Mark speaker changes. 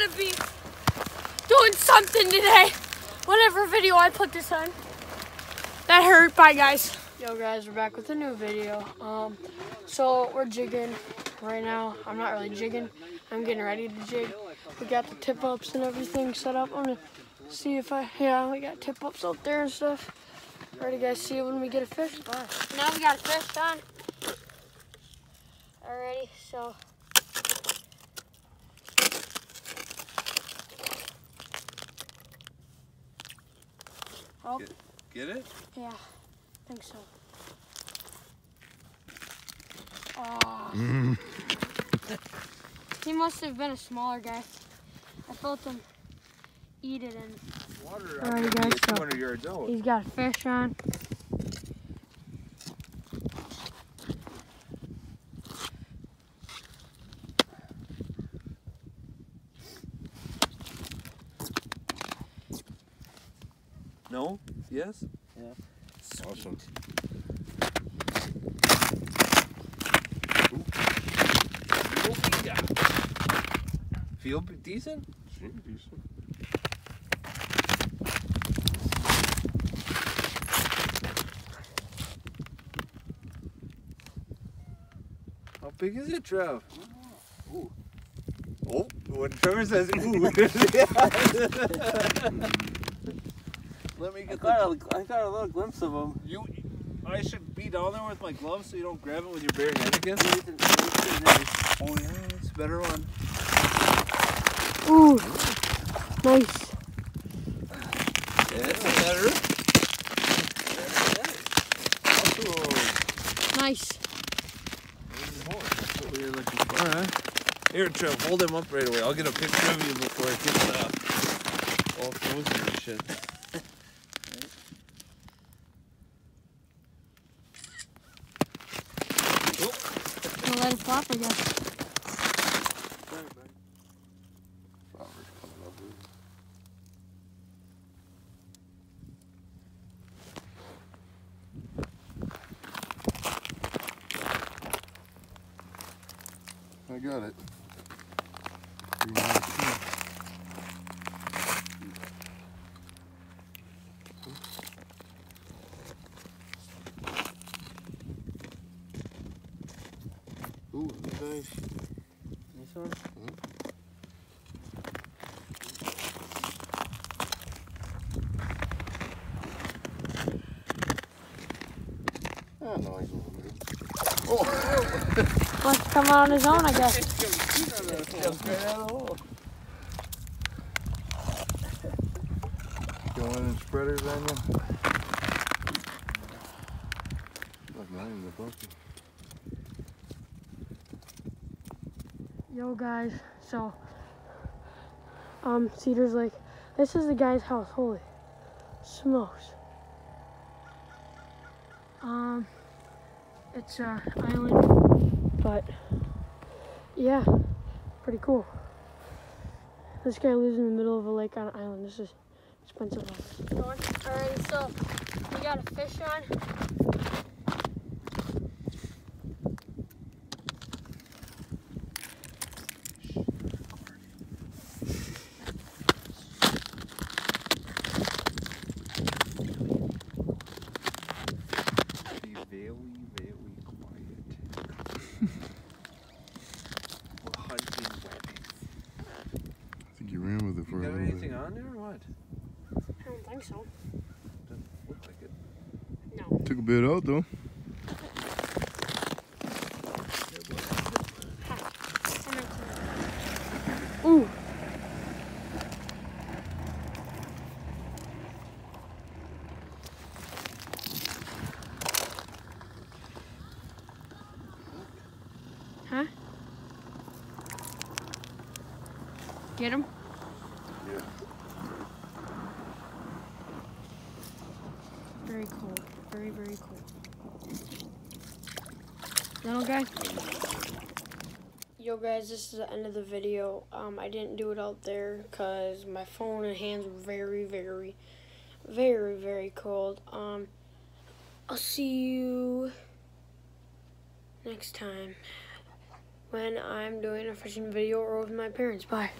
Speaker 1: gonna be doing something today. Whatever video I put this on. That hurt. Bye, guys. Yo, guys, we're back with a new video. So we're jigging right now. I'm not really jigging. I'm getting ready to jig. We got the tip-ups and everything set up. I'm gonna see if we got tip-ups out there and stuff. Ready, guys, see it when we get a fish? Bye. Now we got a fish on. Alrighty, so. Oh.
Speaker 2: Get it?
Speaker 1: Yeah, I think so. Oh. He must have been a smaller guy. I felt him eat it in. Alright, guys, so
Speaker 2: 200 yards out.
Speaker 1: He's got a fish on.
Speaker 2: No? Yes?
Speaker 3: Yeah.
Speaker 2: Awesome. Feel decent?
Speaker 3: Seems decent.
Speaker 2: How big is it, Trev?
Speaker 3: Ooh.
Speaker 2: Oh, when Trevor says ooh. Let me get
Speaker 3: I got a little glimpse of him.
Speaker 2: I should be down there with my gloves so you don't grab it with your bare hand again. Oh yeah, it's a better one.
Speaker 1: Ooh, nice.
Speaker 2: Yeah, that's better.
Speaker 1: Nice.
Speaker 2: That's what we were looking for, huh? Here, Trev, hold him up right away. I'll get a picture of you before it gets all frozen and shit.
Speaker 1: Gonna let it flop, I guess.
Speaker 3: I got it. Ooh, nice.
Speaker 2: This one?
Speaker 3: Oh, no, he's over there.
Speaker 1: Oh! Must come out on his own, I guess.
Speaker 3: Going in spreaders on you? Like mine in the bucket.
Speaker 1: Yo, guys, so, Cedars Lake, this is the guy's house, holy smokes. It's an island, but, yeah, pretty cool. This guy lives in the middle of a lake on an island. This is expensive house. Alright, so, we got a fish on.
Speaker 3: You ran with it for a
Speaker 2: got
Speaker 3: little
Speaker 2: anything
Speaker 3: bit.
Speaker 2: on there or what?
Speaker 1: I don't think so.
Speaker 2: Doesn't look like it.
Speaker 1: No.
Speaker 3: Took a bit out though.
Speaker 1: Ooh. Huh? Get him?
Speaker 3: Yeah.
Speaker 1: Very cool. Very, very cool. Little guy? Yo, guys, this is the end of the video. I didn't do it out there because my phone and hands were very, very, very, very cold. I'll see you next time when I'm doing a fishing video or with my parents. Bye.